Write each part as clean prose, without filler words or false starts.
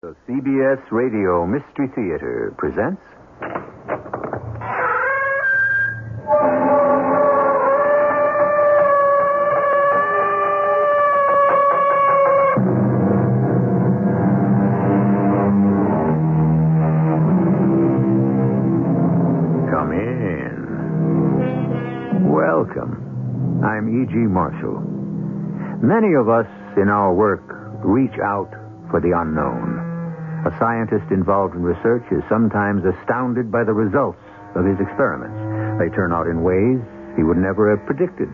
The CBS Radio Mystery Theater presents... Come in. Welcome. I'm E.G. Marshall. Many of us in our work reach out for the unknown. A scientist involved in research is sometimes astounded by the results of his experiments. They turn out in ways he would never have predicted.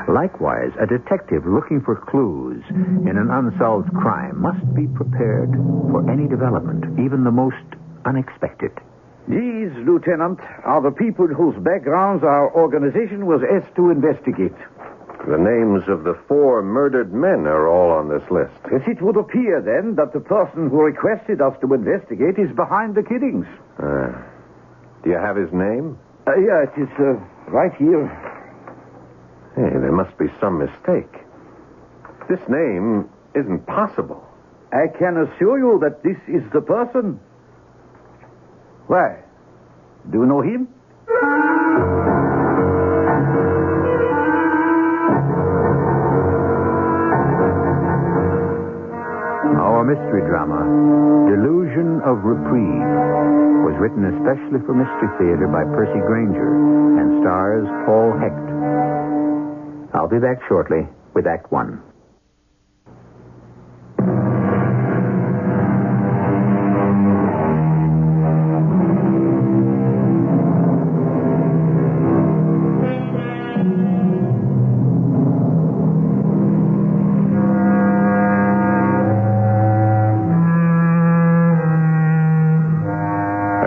Likewise, a detective looking for clues in an unsolved crime must be prepared for any development, even the most unexpected. These, Lieutenant, are the people whose backgrounds our organization was asked to investigate. The names of the 4 murdered men are all on this list. Yes, it would appear, then, that the person who requested us to investigate is behind the killings. Do you have his name? Yeah, it is right here. Hey, there must be some mistake. This name isn't possible. I can assure you that this is the person. Why? Do you know him? Our mystery drama, Delusion of Reprieve, was written especially for Mystery Theater by Percy Granger and stars Paul Hecht. I'll be back shortly with Act One.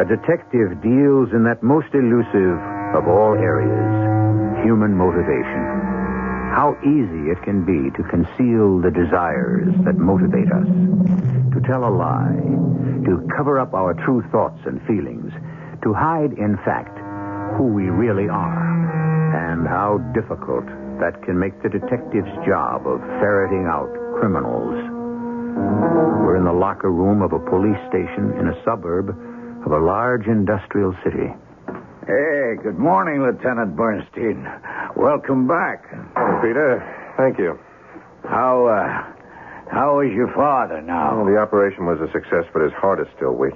A detective deals in that most elusive of all areas, human motivation. How easy it can be to conceal the desires that motivate us, to tell a lie, to cover up our true thoughts and feelings, to hide, in fact, who we really are, and how difficult that can make the detective's job of ferreting out criminals. We're in the locker room of a police station in a suburb of a large industrial city. Hey, good morning, Lieutenant Bernstein. Welcome back. Oh, Peter, thank you. How is your father now? Well, the operation was a success, but his heart is still weak.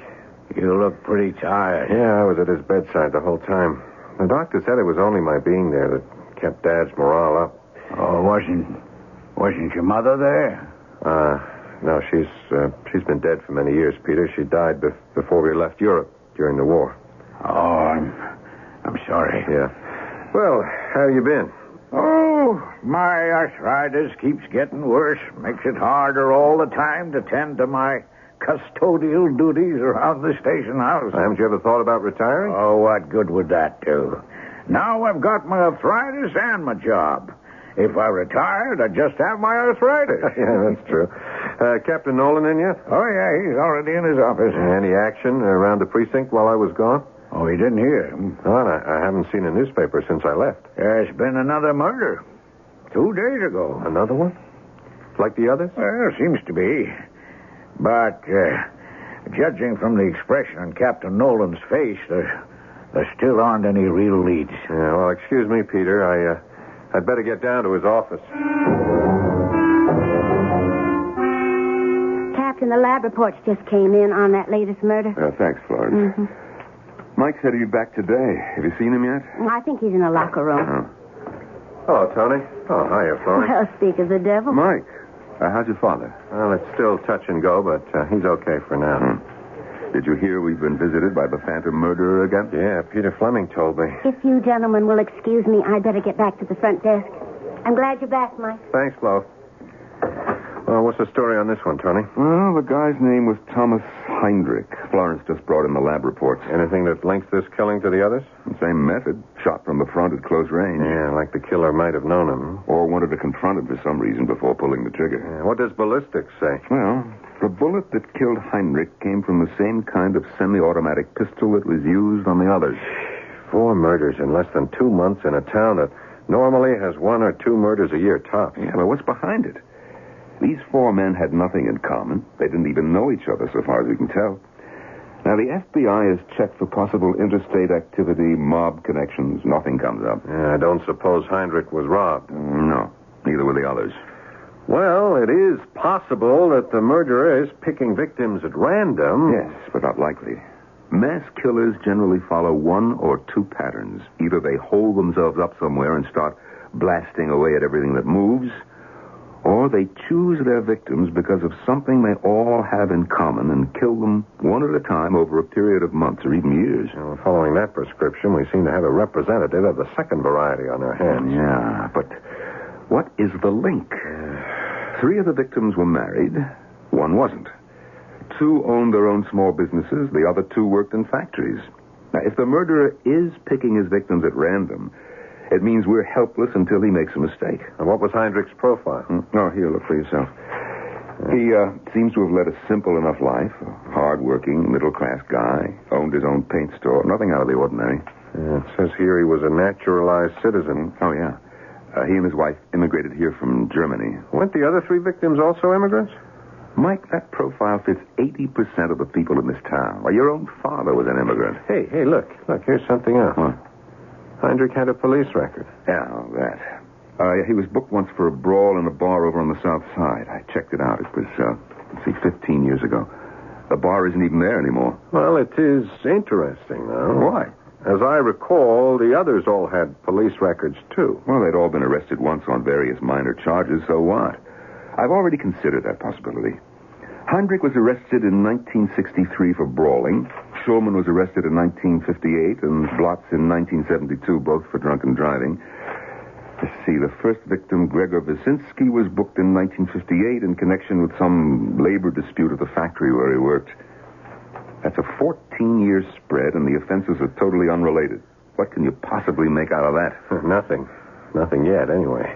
You look pretty tired. Yeah, I was at his bedside the whole time. The doctor said it was only my being there that kept Dad's morale up. Oh, wasn't your mother there? No, she's been dead for many years, Peter. She died before we left Europe during the war. Oh, I'm sorry. Yeah. Well, how have you been? Oh, my arthritis keeps getting worse. Makes it harder all the time to tend to my custodial duties around the station house. Haven't you ever thought about retiring? Oh, what good would that do? Now I've got my arthritis and my job. If I retired, I'd just have my arthritis. Yeah, that's true. Captain Nolan in yet? Oh, yeah, he's already in his office. Any action around the precinct while I was gone? Oh, he didn't hear. Well, I haven't seen a newspaper since I left. There's been another murder 2 days ago. Another one? Like the others? Well, seems to be. But, judging from the expression on Captain Nolan's face, there still aren't any real leads. Yeah, well, excuse me, Peter. I'd better get down to his office. Captain, the lab reports just came in on that latest murder. Thanks, Florence. Mm-hmm. Mike said he'd be back today. Have you seen him yet? I think he's in the locker room. Hello, Tony. Oh, hiya, Florence. Well, speak of the devil. Mike, how's your father? Well, it's still touch and go, but he's okay for now. Did you hear we've been visited by the phantom murderer again? Yeah, Peter Fleming told me. If you gentlemen will excuse me, I'd better get back to the front desk. I'm glad you're back, Mike. Thanks, Flo. Well, what's the story on this one, Tony? Well, the guy's name was Thomas Heinrich. Florence just brought in the lab reports. Anything that links this killing to the others? Same method. Shot from the front at close range. Yeah, like the killer might have known him. Or wanted to confront him for some reason before pulling the trigger. Yeah, what does ballistics say? Well, the bullet that killed Heinrich came from the same kind of semi-automatic pistol that was used on the others. 4 murders in less than 2 months in a town that normally has 1 or 2 murders a year tops. Yeah, but what's behind it? These 4 men had nothing in common. They didn't even know each other, so far as we can tell. Now, the FBI has checked for possible interstate activity, mob connections. Nothing comes up. Yeah, I don't suppose Heinrich was robbed. No, neither were the others. Well, it is possible that the murderer is picking victims at random. Yes, but not likely. Mass killers generally follow 1 or 2 patterns. Either they hold themselves up somewhere and start blasting away at everything that moves, or they choose their victims because of something they all have in common and kill them one at a time over a period of months or even years. Well, following that prescription, we seem to have a representative of the second variety on our hands. Yeah, but what is the link? 3 of the victims were married. 1 wasn't. 2 owned their own small businesses. The other 2 worked in factories. Now, if the murderer is picking his victims at random, it means we're helpless until he makes a mistake. And what was Heinrich's profile? Oh, here, look for yourself. He seems to have led a simple enough life. A hard-working, middle-class guy. Owned his own paint store. Nothing out of the ordinary. Yeah, it says here he was a naturalized citizen. Oh, yeah. He and his wife immigrated here from Germany. Weren't the other 3 victims also immigrants? Mike, that profile fits 80% of the people in this town. Why, your own father was an immigrant. Hey, look. Look, here's something else. What? Heinrich had a police record. Yeah, that. He was booked once for a brawl in a bar over on the south side. I checked it out. It was, 15 years ago. The bar isn't even there anymore. Well, it is interesting, though. Why? As I recall, the others all had police records, too. Well, they'd all been arrested once on various minor charges, so what? I've already considered that possibility. Heinrich was arrested in 1963 for brawling. Schulman was arrested in 1958, and Blotz in 1972, both for drunken driving. Let's see, the first victim, Gregor Wyszynski, was booked in 1958 in connection with some labor dispute at the factory where he worked. That's a 14-year spread, and the offenses are totally unrelated. What can you possibly make out of that? Nothing. Nothing yet, anyway.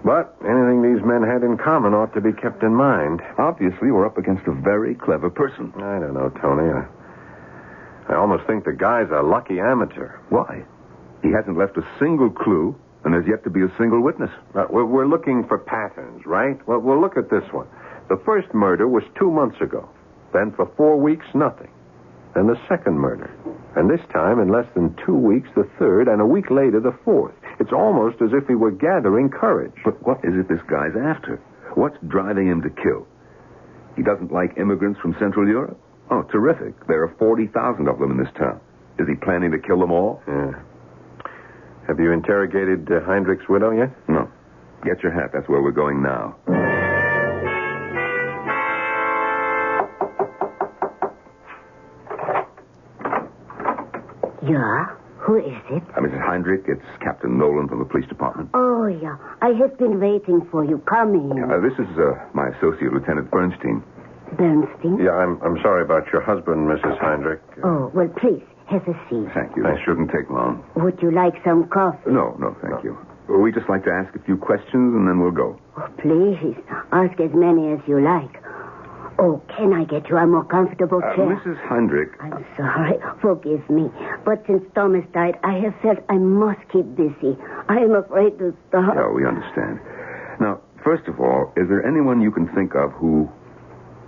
But anything these men had in common ought to be kept in mind. Obviously, we're up against a very clever person. I don't know, Tony. I almost think the guy's a lucky amateur. Why? He hasn't left a single clue, and there's yet to be a single witness. We're looking for patterns, right? Well, we'll look at this one. The first murder was 2 months ago. Then for 4 weeks, nothing. Then the second murder. And this time, in less than 2 weeks, the third, and a week later, the fourth. It's almost as if he were gathering courage. But what is it this guy's after? What's driving him to kill? He doesn't like immigrants from Central Europe? Oh, terrific. There are 40,000 of them in this town. Is he planning to kill them all? Yeah. Have you interrogated Heinrich's widow yet? No. Get your hat. That's where we're going now. Yeah? Who is it? Mrs. Heinrich, it's Captain Nolan from the police department. Oh, yeah. I have been waiting for you. Come in. This is my associate, Lieutenant Bernstein. Bernstein? Yeah, I'm sorry about your husband, Mrs. Heinrich. Oh, well, please, have a seat. Thank you. That shouldn't take long. Would you like some coffee? No, thank you. We just like to ask a few questions, and then we'll go. Oh, please, ask as many as you like. Oh, can I get you a more comfortable chair? Mrs. Heinrich. I'm sorry. Forgive me. But since Thomas died, I have felt I must keep busy. I am afraid to stop. Oh, we understand. Now, first of all, is there anyone you can think of who,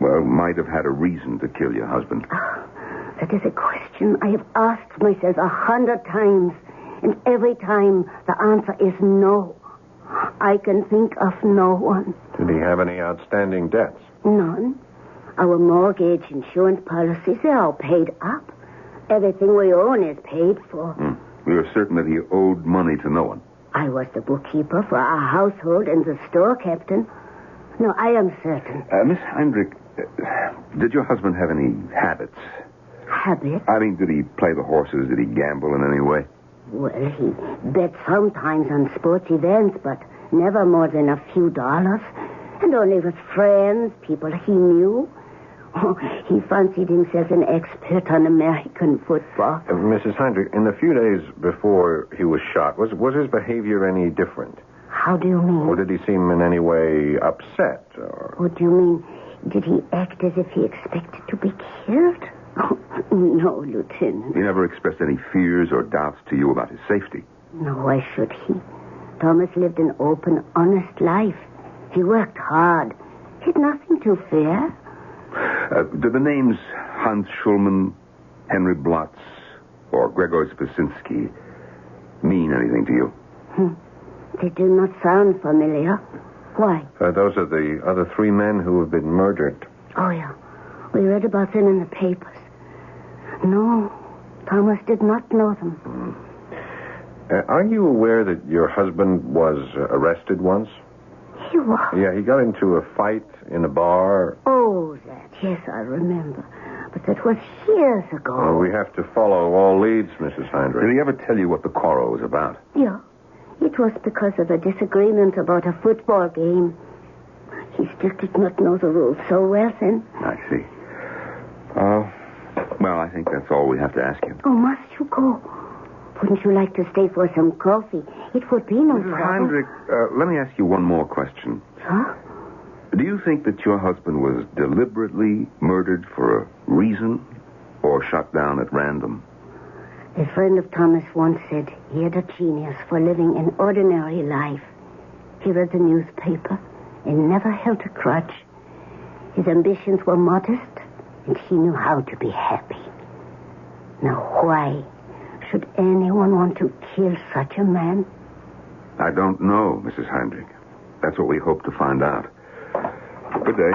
might have had a reason to kill your husband? That is a question I have asked myself 100 times. And every time the answer is no. I can think of no one. Did he have any outstanding debts? None. Our mortgage, insurance policies, they're all paid up. Everything we own is paid for. We are certain that he owed money to no one. I was the bookkeeper for our household and the store captain. No, I am certain. Miss Heinrich, did your husband have any habits? Habits? I mean, did he play the horses? Did he gamble in any way? Well, he bet sometimes on sports events, but never more than a few dollars. And only with friends, people he knew. Oh, he fancied himself an expert on American football. Mrs. Heinrich, in the few days before he was shot, was his behavior any different? How do you mean? Or did he seem in any way upset? Or... What do you mean? Did he act as if he expected to be killed? Oh, no, Lieutenant. He never expressed any fears or doubts to you about his safety? No, why should he? Thomas lived an open, honest life. He worked hard. He'd nothing to fear. Do the names Hans Schulman, Henry Blotz, or Gregor Spasinski mean anything to you? They do not sound familiar. Why? Those are the other 3 men who have been murdered. Oh, yeah. We read about them in the papers. No, Thomas did not know them. Are you aware that your husband was arrested once? He was? Yeah, he got into a fight in a bar. Oh, that. Yes, I remember. But that was years ago. Well, we have to follow all leads, Mrs. Heinrich. Did he ever tell you what the quarrel was about? Yeah. It was because of a disagreement about a football game. He still did not know the rules so well then. I see. Well, I think that's all we have to ask you. Oh, must you go? Wouldn't you like to stay for some coffee? It would be no Mrs. trouble. Heinrich, let me ask you one more question. Huh? Do you think that your husband was deliberately murdered for a reason or shot down at random? A friend of Thomas once said he had a genius for living an ordinary life. He read the newspaper and never held a grudge. His ambitions were modest, and he knew how to be happy. Now, why should anyone want to kill such a man? I don't know, Mrs. Heinrich. That's what we hope to find out. Good day.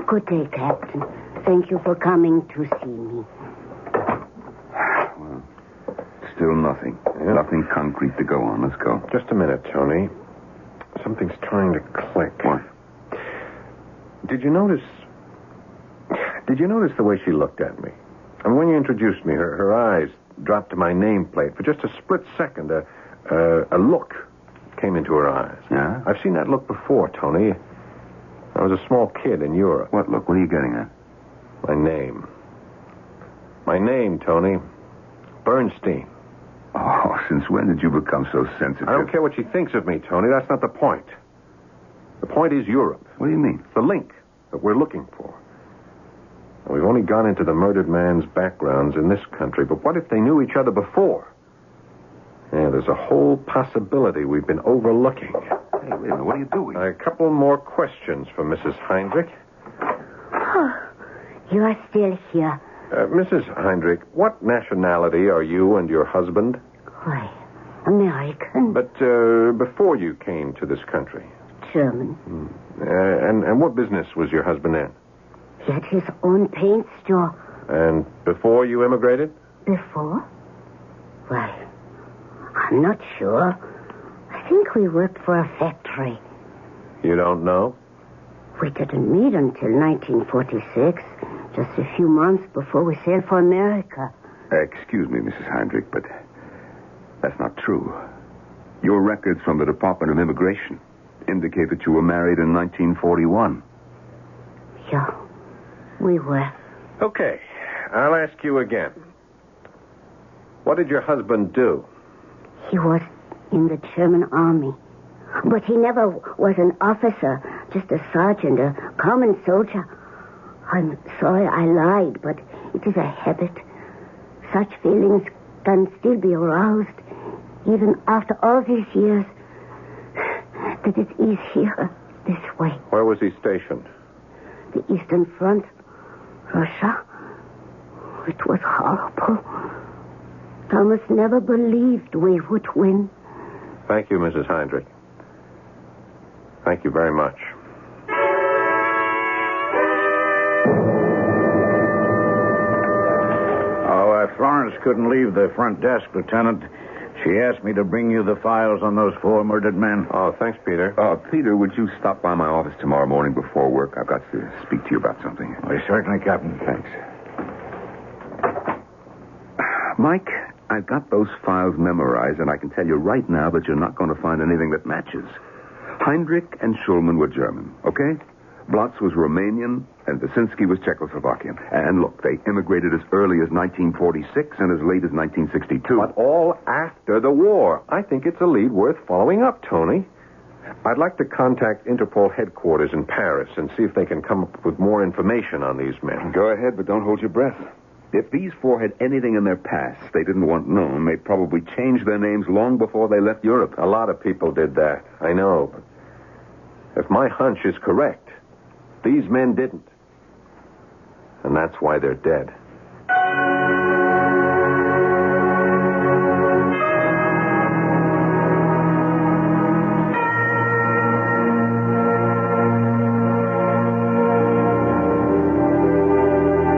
Good day, Captain. Thank you for coming to see me. Well, still nothing. Yeah. Nothing concrete to go on. Let's go. Just a minute, Tony. Something's trying to click. What? Did you notice the way she looked at me? And when you introduced me, her eyes dropped to my nameplate. For just a split second, a look came into her eyes. Yeah? I've seen that look before, Tony. I was a small kid in Europe. What look? What are you getting at? My name. My name, Tony. Bernstein. Oh, since when did you become so sensitive? I don't care what she thinks of me, Tony. That's not the point. The point is Europe. What do you mean? The link that we're looking for. And we've only gone into the murdered man's backgrounds in this country, but what if they knew each other before? Yeah, there's a whole possibility we've been overlooking. Hey, wait a minute. What are you doing? A couple more questions for Mrs. Heinrich. Oh, you are still here. Mrs. Heinrich, what nationality are you and your husband? Why, American. But before you came to this country. German. And what business was your husband in? He had his own paint store. And before you immigrated? Before? Why, I'm not sure. I think we worked for a factory. You don't know? We didn't meet until 1946, just a few months before we sailed for America. Excuse me, Mrs. Heinrich, but that's not true. Your records from the Department of Immigration indicate that you were married in 1941. Yeah, we were. Okay, I'll ask you again. What did your husband do? He was in the German army. But he never was an officer, just a sergeant, a common soldier. I'm sorry I lied, but it is a habit. Such feelings can still be aroused, even after all these years. That it is here, this way. Where was he stationed? The Eastern Front, Russia. It was horrible. Thomas never believed we would win. Thank you, Mrs. Heinrich. Thank you very much. Florence couldn't leave the front desk, Lieutenant. She asked me to bring you the files on those 4 murdered men. Oh, thanks, Peter. Peter, would you stop by my office tomorrow morning before work? I've got to speak to you about something. Oh, certainly, Captain. Thanks. Mike, I've got those files memorized, and I can tell you right now that you're not going to find anything that matches. Heinrich and Schulman were German, okay? Blotz was Romanian, and Basinski was Czechoslovakian. And look, they immigrated as early as 1946 and as late as 1962. But all after the war. I think it's a lead worth following up, Tony. I'd like to contact Interpol headquarters in Paris and see if they can come up with more information on these men. Go ahead, but don't hold your breath. If these 4 had anything in their past they didn't want known, they'd probably change their names long before they left Europe. A lot of people did that. I know, but If my hunch is correct, these men didn't. And that's why they're dead.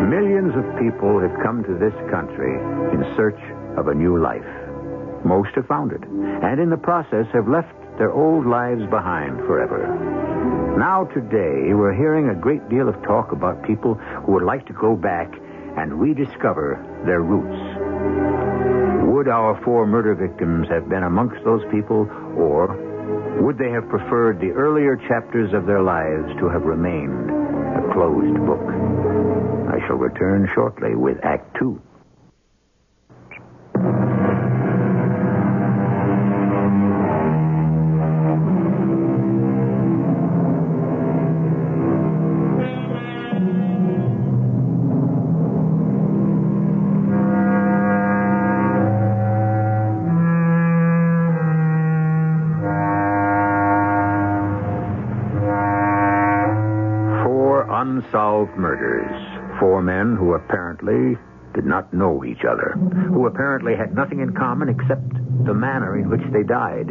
Millions of people have come to this country in search of a new life. Most have found it, and in the process have left their old lives behind forever. Now today, we're hearing a great deal of talk about people who would like to go back and rediscover their roots. Would our 4 murder victims have been amongst those people, or would they have preferred the earlier chapters of their lives to have remained a closed book? I shall return shortly with Act 2. Unsolved murders. 4 men who apparently did not know each other, who apparently had nothing in common except the manner in which they died,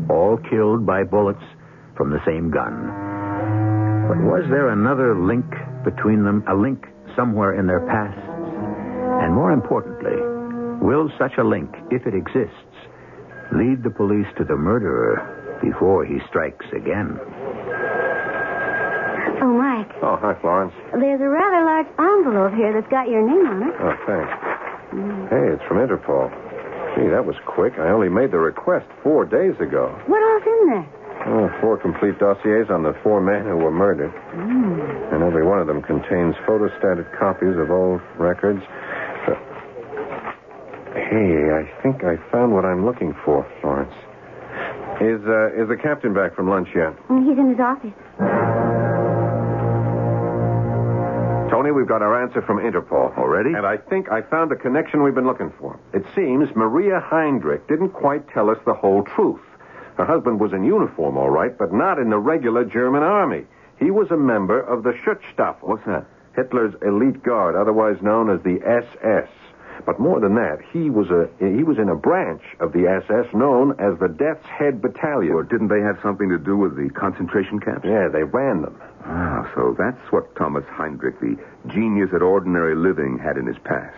all killed by bullets from the same gun. But was there another link between them, a link somewhere in their pasts? And more importantly, will such a link, if it exists, lead the police to the murderer before he strikes again? Oh, Mike. Oh, hi, Florence. There's a rather large envelope here that's got your name on it. Oh, thanks. Hey, it's from Interpol. Gee, that was quick. I only made the request 4 days ago. What all's in there? Oh, 4 complete dossiers on the 4 men who were murdered. And every one of them contains photostated copies of old records. Hey, I think I found what I'm looking for, Florence. Is the captain back from lunch yet? He's in his office. Tony, we've got our answer from Interpol. Already? And I think I found the connection we've been looking for. It seems Maria Heinrich didn't quite tell us the whole truth. Her husband was in uniform, all right, but not in the regular German army. He was a member of the Schutzstaffel. What's that? Hitler's elite guard, otherwise known as the SS. But more than that, he was in a branch of the SS known as the Death's Head Battalion. Or didn't they have something to do with the concentration camps? Yeah, they ran them. Ah, so that's what Thomas Heinrich, the genius at ordinary living, had in his past.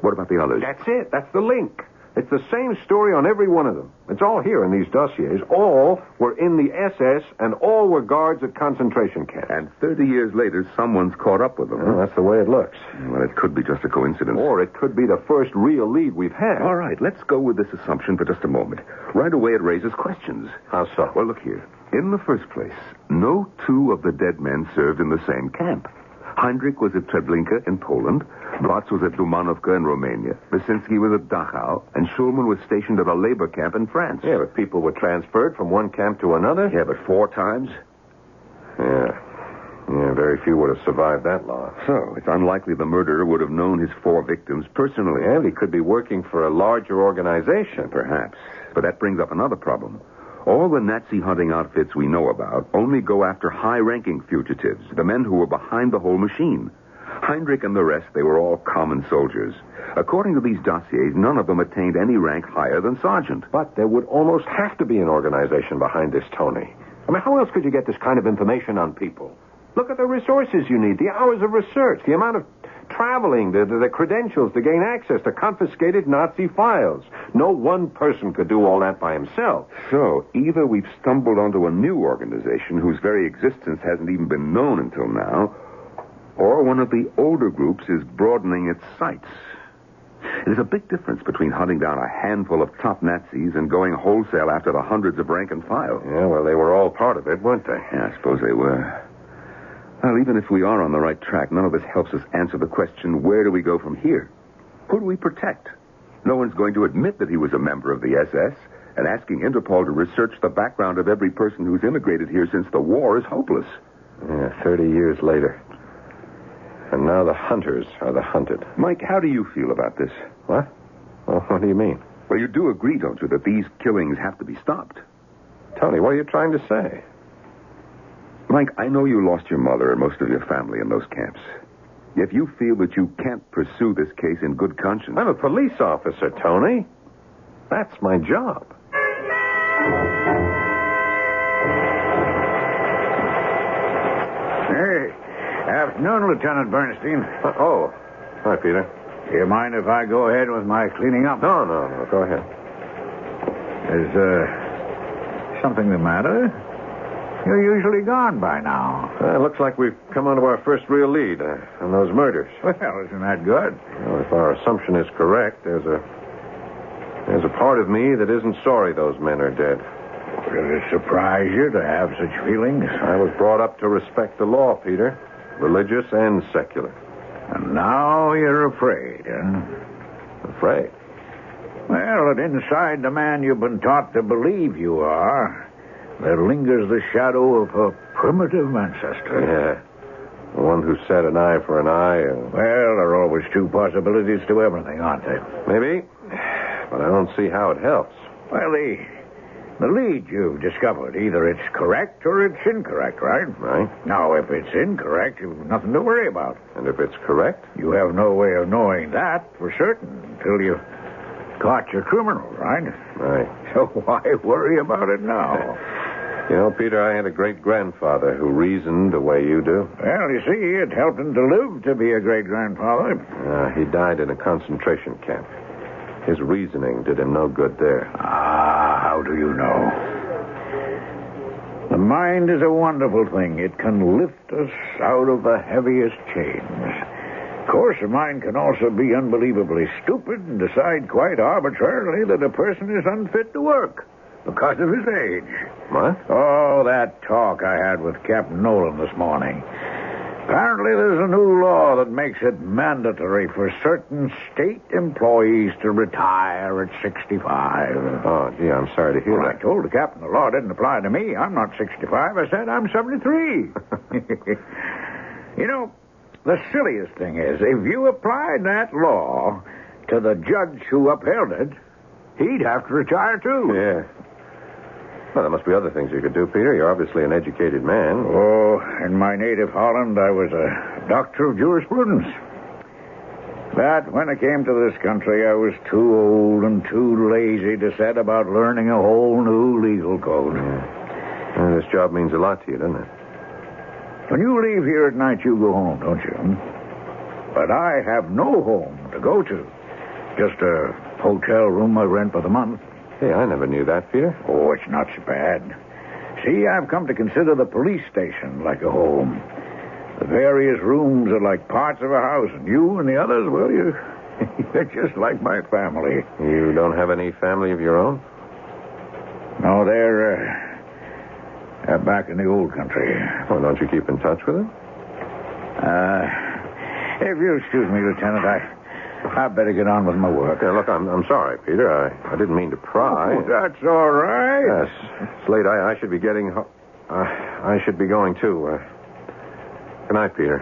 What about the others? That's it. That's the link. It's the same story on every one of them. It's all here in these dossiers. All were in the SS, and all were guards at concentration camps. And 30 years later, someone's caught up with them. Well, that's the way it looks. Well, it could be just a coincidence. Or it could be the first real lead we've had. All right, let's go with this assumption for just a moment. Right away, it raises questions. How so? Well, look here. In the first place, no 2 of the dead men served in the same camp. Heinrich was at Treblinka in Poland. Blatz was at Dumanovka in Romania. Wyszynski was at Dachau. And Schulman was stationed at a labor camp in France. Yeah, but people were transferred from one camp to another. Yeah, but 4 times? Yeah, very few would have survived that long. So, it's unlikely the murderer would have known his 4 victims personally. And he could be working for a larger organization. Perhaps. But that brings up another problem. All the Nazi hunting outfits we know about only go after high-ranking fugitives, the men who were behind the whole machine. Heinrich and the rest, they were all common soldiers. According to these dossiers, none of them attained any rank higher than sergeant. But there would almost have to be an organization behind this, Tony. I mean, how else could you get this kind of information on people? Look at the resources you need, the hours of research, the amount of traveling, the credentials to gain access to confiscated Nazi files. No one person could do all that by himself. So, either we've stumbled onto a new organization whose very existence hasn't even been known until now, or one of the older groups is broadening its sights. There's a big difference between hunting down a handful of top Nazis and going wholesale after the hundreds of rank and file. Yeah, well, they were all part of it, weren't they? Yeah, I suppose they were. Well, even if we are on the right track, none of this helps us answer the question, where do we go from here? Who do we protect? No one's going to admit that he was a member of the SS, and asking Interpol to research the background of every person who's immigrated here since the war is hopeless. Yeah, 30 years later. And now the hunters are the hunted. Mike, how do you feel about this? What? Well, what do you mean? Well, you do agree, don't you, that these killings have to be stopped? Tony, what are you trying to say? Mike, I know you lost your mother and most of your family in those camps. Yet you feel that you can't pursue this case in good conscience. I'm a police officer, Tony. That's my job. Hey, afternoon, Lieutenant Bernstein. Hi, Peter. Do you mind if I go ahead with my cleaning up? No. Go ahead. Is something the matter? You're usually gone by now. Looks like we've come onto our first real lead on those murders. Well, isn't that good? Well, if our assumption is correct, there's a part of me that isn't sorry those men are dead. Does it surprise you to have such feelings? I was brought up to respect the law, Peter. Religious and secular. And now you're afraid, huh? Afraid? Well, inside the man you've been taught to believe you are, there lingers the shadow of a primitive ancestor. Yeah. The one who said an eye for an eye. Well, there are always two possibilities to everything, aren't there? Maybe. But I don't see how it helps. Well, the lead you've discovered, either it's correct or it's incorrect, right? Right. Now, if it's incorrect, you've nothing to worry about. And if it's correct? You have no way of knowing that for certain until you caught your criminal, right? Right. So why worry about it now? You know, Peter, I had a great-grandfather who reasoned the way you do. Well, you see, it helped him to live to be a great-grandfather. He died in a concentration camp. His reasoning did him no good there. How do you know? The mind is a wonderful thing. It can lift us out of the heaviest chains. Of course, the mind can also be unbelievably stupid and decide quite arbitrarily that a person is unfit to work because of his age. What? Oh, that talk I had with Captain Nolan this morning. Apparently, there's a new law that makes it mandatory for certain state employees to retire at 65. Oh, gee, I'm sorry to hear Well, that. I told the captain the law didn't apply to me. I'm not 65. I said I'm 73. You know, the silliest thing is, if you applied that law to the judge who upheld it, he'd have to retire, too. Yeah. Well, there must be other things you could do, Peter. You're obviously an educated man. Oh, in my native Holland, I was a doctor of jurisprudence. But when I came to this country, I was too old and too lazy to set about learning a whole new legal code. Yeah. Well, this job means a lot to you, doesn't it? When you leave here at night, you go home, don't you? But I have no home to go to. Just a hotel room I rent for the month. Hey, I never knew that, Peter. Oh, it's not so bad. See, I've come to consider the police station like a home. The various rooms are like parts of a house, and you and the others, well, you're just like my family. You don't have any family of your own? No, they're back in the old country. Well, don't you keep in touch with them? If you'll excuse me, Lieutenant, I'd better get on with my work. Yeah, look, I'm sorry, Peter. I didn't mean to pry. Oh, that's all right. Yes, it's late. I should be getting... I should be going, too. Good night, Peter.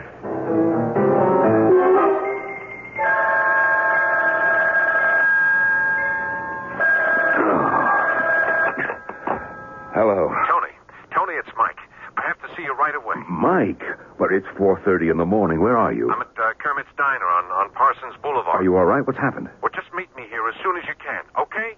Hello. Tony, it's Mike. I have to see you right away. Mike? But it's 4:30 in the morning. Where are you? I'm at Kermit's Diner on Parsons Boulevard. Are you all right? What's happened? Well, just meet me here as soon as you can, okay?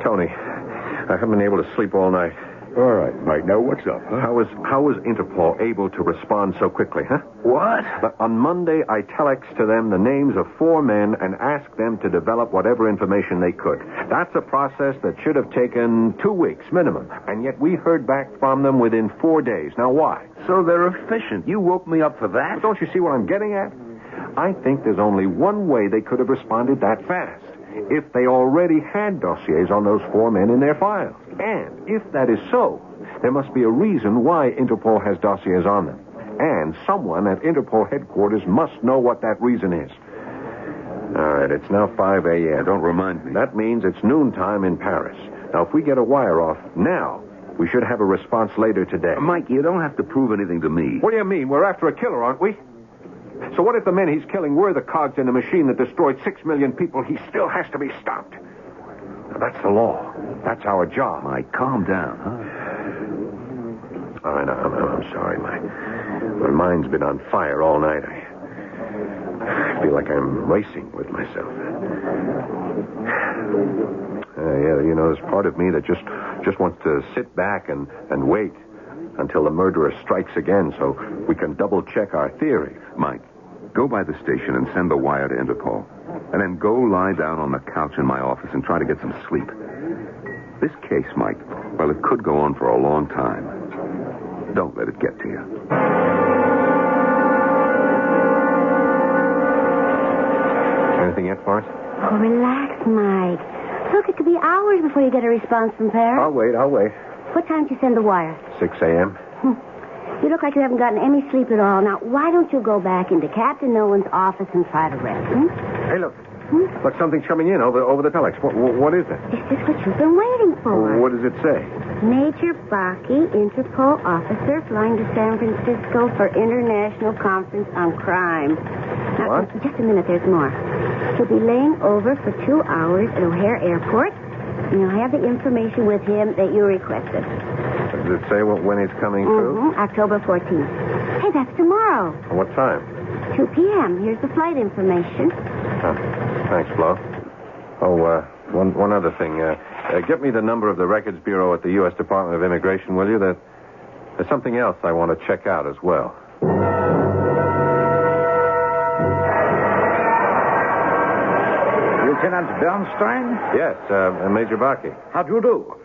Tony, I haven't been able to sleep all night. All right, Mike. Now, what's up, huh? How was Interpol able to respond so quickly, huh? What? On Monday, I telexed to them the names of 4 men and asked them to develop whatever information they could. That's a process that should have taken 2 weeks minimum. And yet we heard back from them within 4 days. Now, why? So they're efficient. You woke me up for that? Don't you see what I'm getting at? I think there's only one way they could have responded that fast. If they already had dossiers on those 4 men in their files. And if that is so, there must be a reason why Interpol has dossiers on them. And someone at Interpol headquarters must know what that reason is. All right, it's now 5 a.m. Don't remind me. That means it's noontime in Paris. Now, if we get a wire off now, we should have a response later today. Mike, you don't have to prove anything to me. What do you mean? We're after a killer, aren't we? So what if the men he's killing were the cogs in the machine that destroyed 6 million people? He still has to be stopped. Now, that's the law. That's our job. Mike, calm down, huh? All right, I'm sorry. My mind's been on fire all night. I feel like I'm racing with myself. Yeah, there's part of me that just wants to sit back and wait until the murderer strikes again so we can double-check our theory. Mike, go by the station and send the wire to Interpol. And then go lie down on the couch in my office and try to get some sleep. This case, Mike, well, it could go on for a long time. Don't let it get to you. Anything yet, Forrest? Oh, relax, Mike. Look, it could be hours before you get a response from Paris. I'll wait. What time did you send the wire? 6 a.m. You look like you haven't gotten any sleep at all. Now, why don't you go back into Captain Nolan's office and try to rest? Hey, look. Look, something's coming in over the telex. What is it? Is this what you've been waiting for? What does it say? Major Baki, Interpol officer, flying to San Francisco for International Conference on Crime. Now, What? Just a minute, there's more. He'll be laying over for 2 hours at O'Hare Airport, and you'll have the information with him that you requested. Does it say when he's coming through? October 14th. Hey, that's tomorrow. What time? 2 p.m. Here's the flight information. Thanks, Flo. Oh, one other thing. Get me the number of the Records Bureau at the U.S. Department of Immigration, will you? There's something else I want to check out as well. Lieutenant Bernstein? Yes, Major Baki. How do you do?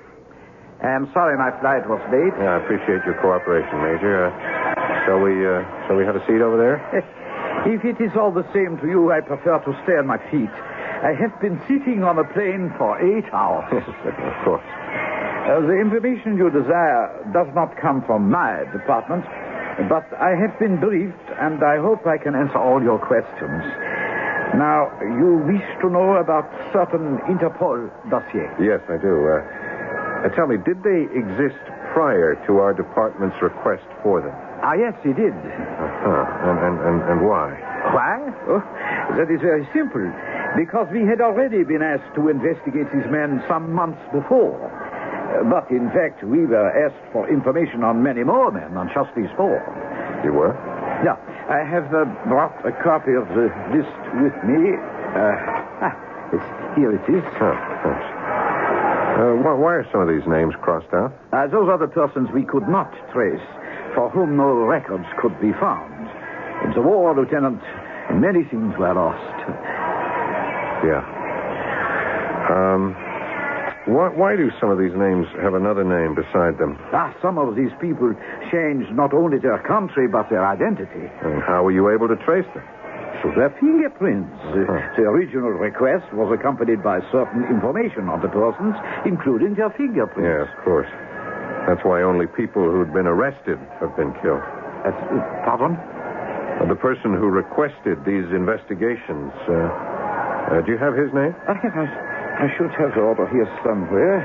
I'm sorry my flight was late. Yeah, I appreciate your cooperation, Major. Shall we have a seat over there? If it is all the same to you, I prefer to stay on my feet. I have been sitting on a plane for 8 hours. Of course. The information you desire does not come from my department, but I have been briefed, and I hope I can answer all your questions. Now, you wish to know about certain Interpol dossiers. Yes, I do. Tell me, did they exist prior to our department's request for them? Yes, he did. And why? Why? Oh, that is very simple. Because we had already been asked to investigate these men some months before. But, in fact, we were asked for information on many more men, on just these 4. You were? Yeah. I have brought a copy of the list with me. Here it is. Oh, thanks. Why are some of these names crossed out? Those are the persons we could not trace, for whom no records could be found. In the war, Lieutenant, many things were lost. Yeah. Why do some of these names have another name beside them? Some of these people changed not only their country, but their identity. And how were you able to trace them? So their fingerprints. The original request was accompanied by certain information on the persons, including their fingerprints. Yeah, of course. That's why only people who'd been arrested have been killed. Pardon? The person who requested these investigations, do you have his name? I should have the order here somewhere.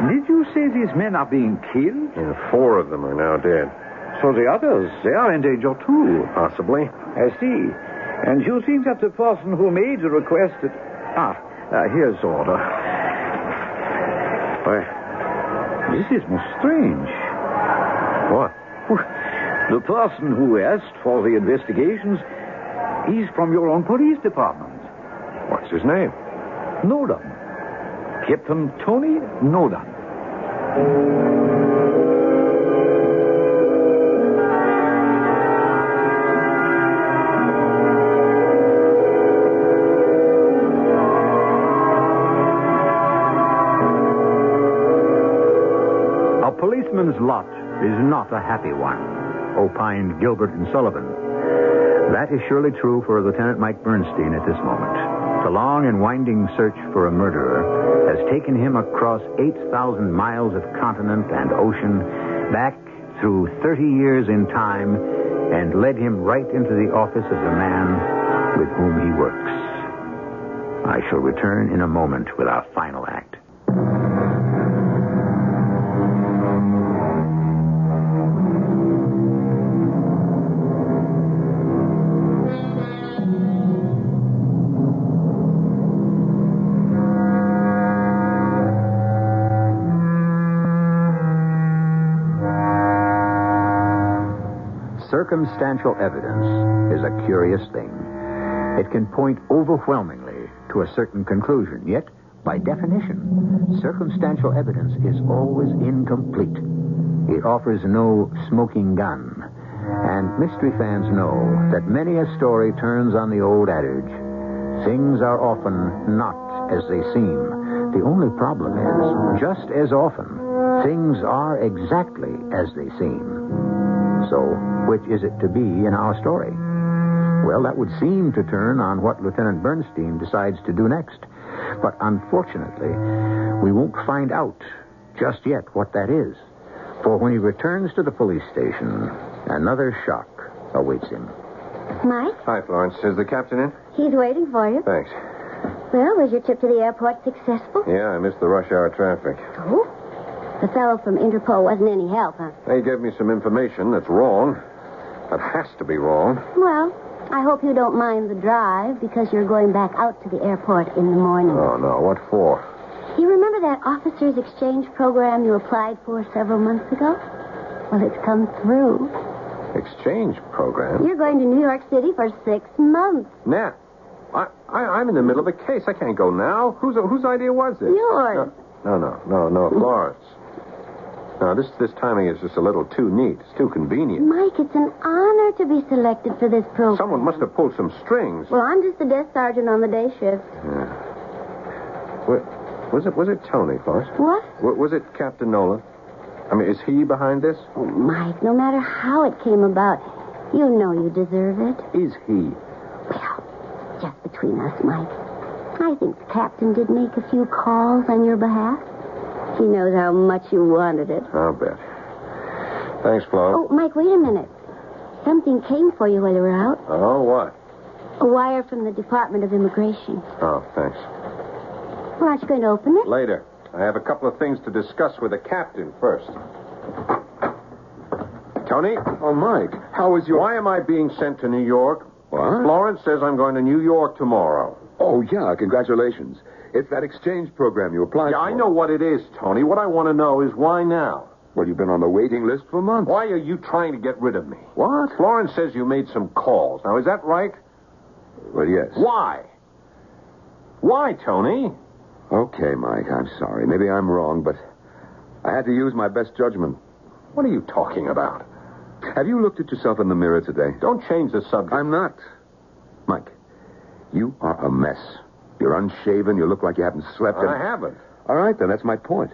Did you say these men are being killed? 4 of them are now dead. So the others, they are in danger too. Possibly. I see. And you think that the person who made the request... here's the order. Why, this is most strange. What? The person who asked for the investigations, he's from your own police department. What's his name? Nolan. Captain Tony Nolan. A policeman's lot is not a happy one, opined Gilbert and Sullivan. That is surely true for Lieutenant Mike Bernstein at this moment. The long and winding search for a murderer has taken him across 8,000 miles of continent and ocean, back through 30 years in time, and led him right into the office of the man with whom he works. I shall return in a moment with our final act. circumstantial evidence is a curious thing. It can point overwhelmingly to a certain conclusion, yet, by definition, circumstantial evidence is always incomplete. It offers no smoking gun. And mystery fans know that many a story turns on the old adage, things are often not as they seem. The only problem is, just as often, things are exactly as they seem. So, which is it to be in our story? Well, that would seem to turn on what Lieutenant Bernstein decides to do next. But unfortunately, we won't find out just yet what that is. For when he returns to the police station, another shock awaits him. Mike? Hi, Florence. Is the captain in? He's waiting for you. Thanks. Well, was your trip to the airport successful? Yeah, I missed the rush hour traffic. Oh? The fellow from Interpol wasn't any help, huh? They gave me some information that's wrong. That has to be wrong. Well, I hope you don't mind the drive, because you're going back out to the airport in the morning. Oh, no. What for? You remember that officers' exchange program you applied for several months ago? Well, it's come through. Exchange program? You're going to New York City for 6 months. Nat, I'm in the middle of a case. I can't go now. Whose idea was this? Yours. No, Florence. No, this timing is just a little too neat. It's too convenient. Mike, it's an honor to be selected for this program. Someone must have pulled some strings. Well, I'm just the desk sergeant on the day shift. Was it Tony, Florence? What? Was it Captain Nolan? I mean, is he behind this? Oh, Mike, no matter how it came about, you know you deserve it. Is he? Well, just between us, Mike, I think the captain did make a few calls on your behalf. He knows how much you wanted it. I'll bet. Thanks, Flo. Oh, Mike, wait a minute. Something came for you while you were out. Oh, what? A wire from the Department of Immigration. Oh, thanks. Well, aren't you going to open it? Later. I have a couple of things to discuss with the captain first. Tony? Oh, Mike, how is your... Why am I being sent to New York? What? Florence says I'm going to New York tomorrow. Oh, yeah, congratulations. It's that exchange program you applied for. Yeah, I know what it is, Tony. What I want to know is why now? Well, you've been on the waiting list for months. Why are you trying to get rid of me? What? Florence says you made some calls. Now, is that right? Well, yes. Why? Why, Tony? Okay, Mike, I'm sorry. Maybe I'm wrong, but I had to use my best judgment. What are you talking about? Have you looked at yourself in the mirror today? Don't change the subject. I'm not. Mike, you are a mess. You're unshaven. You look like you haven't slept. I haven't. All right, then. That's my point.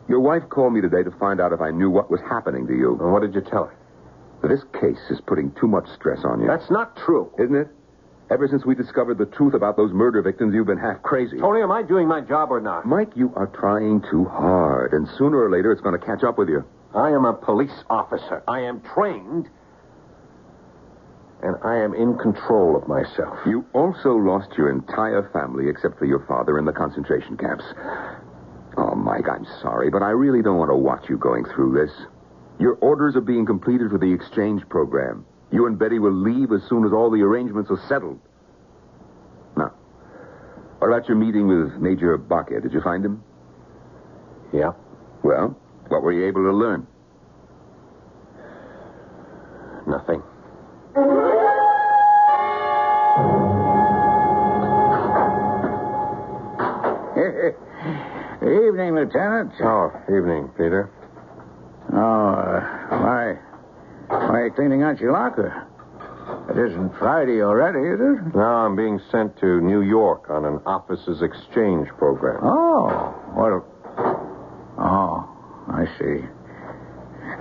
Your wife called me today to find out if I knew what was happening to you. Well, what did you tell her? This case is putting too much stress on you. That's not true. Isn't it? Ever since we discovered the truth about those murder victims, you've been half crazy. Tony, am I doing my job or not? Mike, you are trying too hard, and sooner or later it's going to catch up with you. I am a police officer. I am trained, and I am in control of myself. You also lost your entire family, except for your father, in the concentration camps. Oh, Mike, I'm sorry, but I really don't want to watch you going through this. Your orders are being completed for the exchange program. You and Betty will leave as soon as all the arrangements are settled. Now, what about your meeting with Major Baca? Did you find him? Yeah. Well, what were you able to learn? Nothing. Evening, Lieutenant. Oh, evening, Peter. Why are you cleaning out your locker? It isn't Friday already, is it? No, I'm being sent to New York on an officers' exchange program. Oh, well... Oh, I see.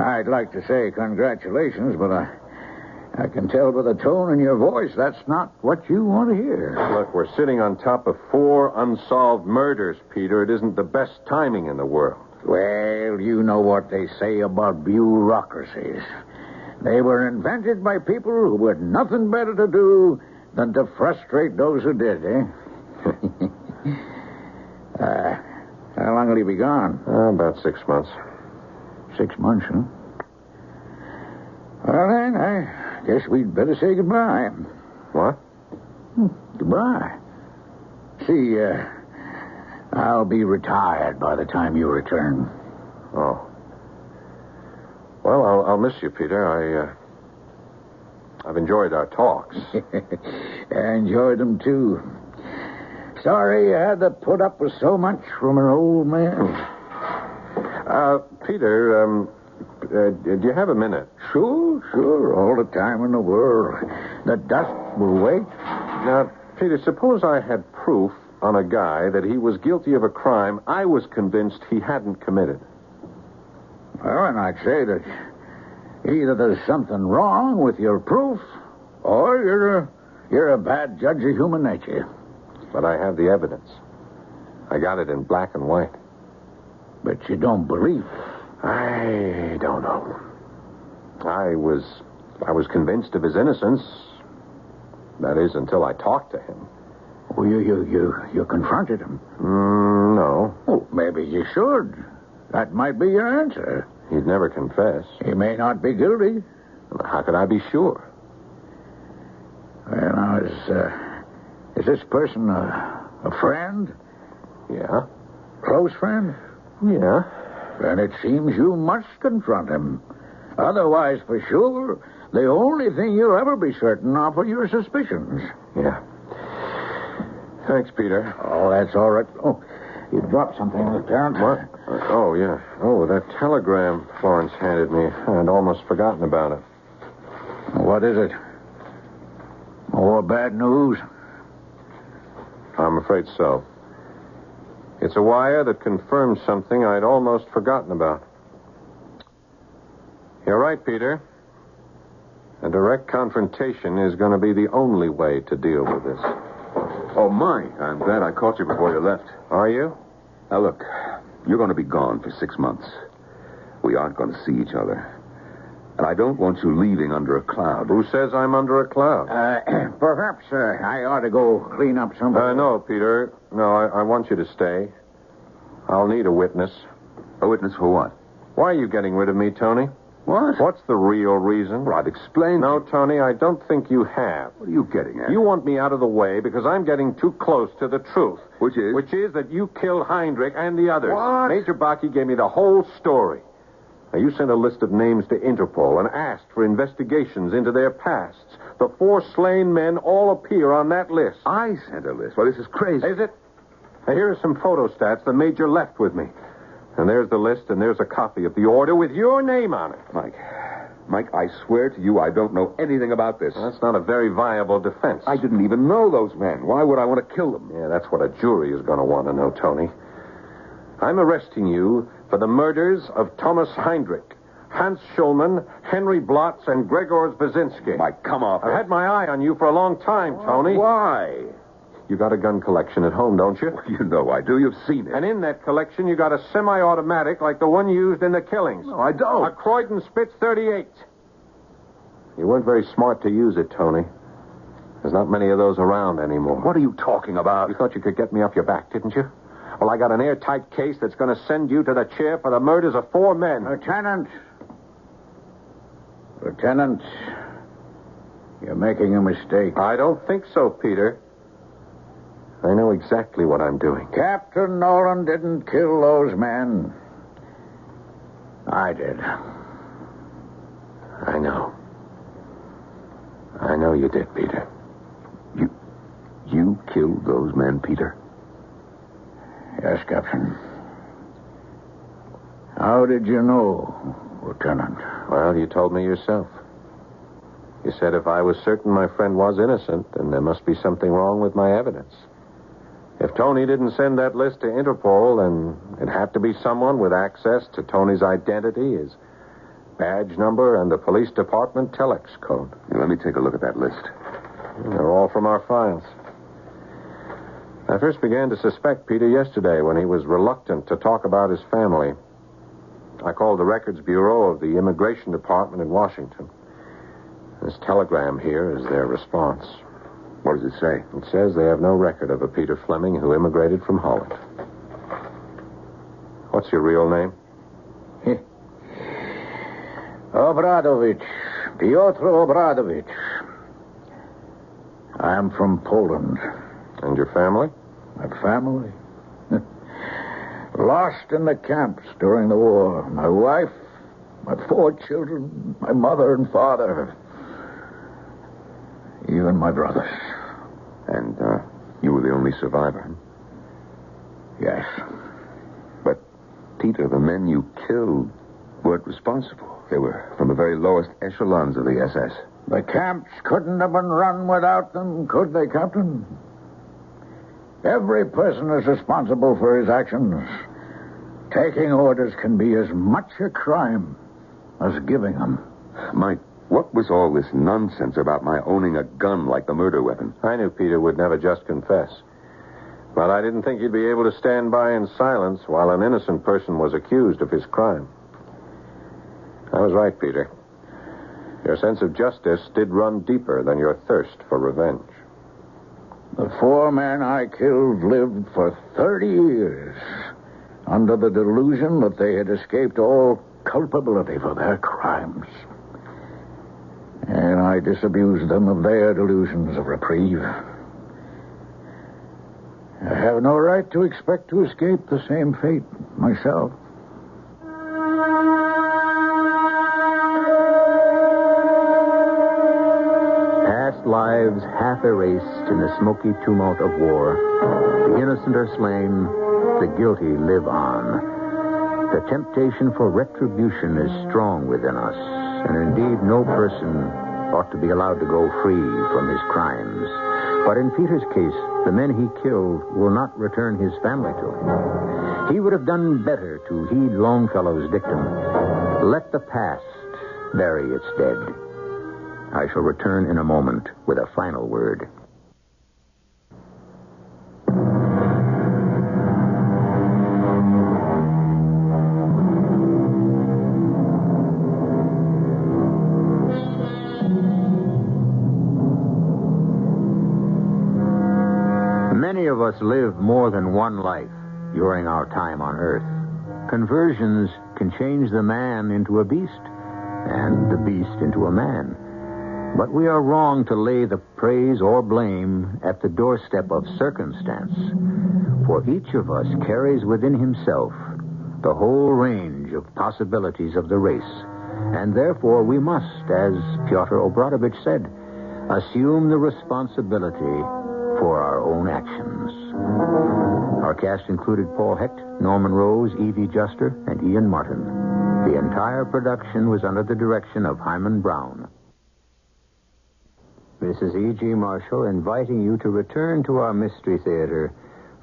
I'd like to say congratulations, but I can tell by the tone in your voice that's not what you want to hear. Look, we're sitting on top of 4 unsolved murders, Peter. It isn't the best timing in the world. Well, you know what they say about bureaucracies. They were invented by people who had nothing better to do than to frustrate those who did, eh? How long will he be gone? About 6 months. 6 months, huh? Well, then, I guess we'd better say goodbye. What? Goodbye. See, I'll be retired by the time you return. Oh. Well, I'll miss you, Peter. I've enjoyed our talks. I enjoyed them, too. Sorry you had to put up with so much from an old man. Peter, do you have a minute? Sure. All the time in the world. The dust will wait. Now, Peter, suppose I had proof on a guy that he was guilty of a crime I was convinced he hadn't committed. Well, and I'd say that either there's something wrong with your proof, or you're a bad judge of human nature. But I have the evidence. I got it in black and white. But you don't believe. I don't know. I was convinced of his innocence. That is, until I talked to him. Well, you confronted him. No. Well, maybe you should. That might be your answer. He'd never confess. He may not be guilty. How could I be sure? Well, now, is this person a friend? Yeah. Close friend? Yeah. Then it seems you must confront him. Otherwise, for sure, the only thing you'll ever be certain of are your suspicions. Yeah. Thanks, Peter. Oh, that's all right. Oh, you dropped something, Lieutenant. What? Oh, yeah. Oh, that telegram Florence handed me. I'd almost forgotten about it. What is it? More bad news? I'm afraid so. It's a wire that confirms something I'd almost forgotten about. You're right, Peter. A direct confrontation is going to be the only way to deal with this. Oh, Mike, I'm glad I caught you before you left. Are you? Now, look, you're going to be gone for 6 months. We aren't going to see each other. And I don't want you leaving under a cloud. Who says I'm under a cloud? Perhaps I ought to go clean up some... No, Peter. No, I want you to stay. I'll need a witness. A witness for what? Why are you getting rid of me, Tony? What? What's the real reason? Well, I've explained... No, Tony, I don't think you have. What are you getting at? You want me out of the way because I'm getting too close to the truth. Which is? Which is that you killed Heinrich and the others. What? Major Baki gave me the whole story. Now, you sent a list of names to Interpol and asked for investigations into their pasts. The 4 slain men all appear on that list. I sent a list. Well, this is crazy. Is it? Now, here are some photostats the Major left with me. And there's the list, and there's a copy of the order with your name on it. Mike, I swear to you I don't know anything about this. That's not a very viable defense. I didn't even know those men. Why would I want to kill them? Yeah, that's what a jury is going to want to know, Tony. I'm arresting you for the murders of Thomas Heinrich, Hans Schulman, Henry Blotz, and Gregor Zbazinski. Mike, come off. I've had my eye on you for a long time, Tony. Why? You got a gun collection at home, don't you? You know I do. You've seen it. And in that collection, you got a semi-automatic like the one used in the killings. No, I don't. A Croydon Spitz 38. You weren't very smart to use it, Tony. There's not many of those around anymore. What are you talking about? You thought you could get me off your back, didn't you? Well, I got an airtight case that's going to send you to the chair for the murders of 4 men. Lieutenant, you're making a mistake. I don't think so, Peter. I know exactly what I'm doing. Captain Nolan didn't kill those men. I did. I know. I know you did, Peter. You killed those men, Peter? Yes, Captain. How did you know, Lieutenant? Well, you told me yourself. You said if I was certain my friend was innocent, then there must be something wrong with my evidence. If Tony didn't send that list to Interpol, then it had to be someone with access to Tony's identity, his badge number, and the police department telex code. Let me take a look at that list. They're all from our files. I first began to suspect Peter yesterday when he was reluctant to talk about his family. I called the Records Bureau of the Immigration Department in Washington. This telegram here is their response. What does it say? It says they have no record of a Peter Fleming who immigrated from Holland. What's your real name? Obradovich. Piotr Obradovich. I'm from Poland. And your family? My family? Lost in the camps during the war. My wife, my 4 children, my mother and father. Even my brothers. And you were the only survivor? Yes. But, Peter, the men you killed weren't responsible. They were from the very lowest echelons of the SS. The camps couldn't have been run without them, could they, Captain? Every person is responsible for his actions. Taking orders can be as much a crime as giving them. Mike, what was all this nonsense about my owning a gun like the murder weapon? I knew Peter would never just confess. But I didn't think he'd be able to stand by in silence while an innocent person was accused of his crime. I was right, Peter. Your sense of justice did run deeper than your thirst for revenge. The 4 men I killed lived for 30 years under the delusion that they had escaped all culpability for their crimes. And I disabused them of their delusions of reprieve. I have no right to expect to escape the same fate myself. Past lives half erased in the smoky tumult of war. The innocent are slain, the guilty live on. The temptation for retribution is strong within us, and indeed no person ought to be allowed to go free from his crimes. But in Peter's case, the men he killed will not return his family to him. He would have done better to heed Longfellow's dictum. Let the past bury its dead. I shall return in a moment with a final word. Many of us live more than one life during our time on Earth. Conversions can change the man into a beast, and the beast into a man. But we are wrong to lay the praise or blame at the doorstep of circumstance. For each of us carries within himself the whole range of possibilities of the race. And therefore we must, as Pyotr Obradovich said, assume the responsibility for our own actions. Our cast included Paul Hecht, Norman Rose, Evie Juster, and Ian Martin. The entire production was under the direction of Himan Brown. This is E.G. Marshall inviting you to return to our Mystery Theater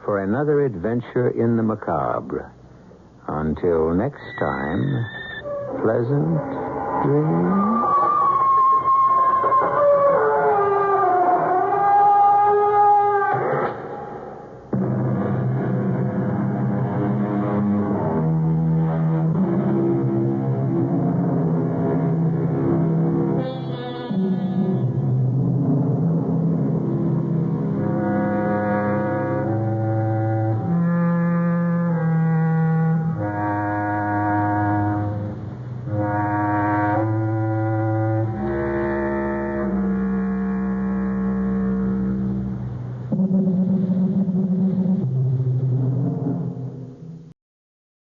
for another adventure in the macabre. Until next time, pleasant dreams.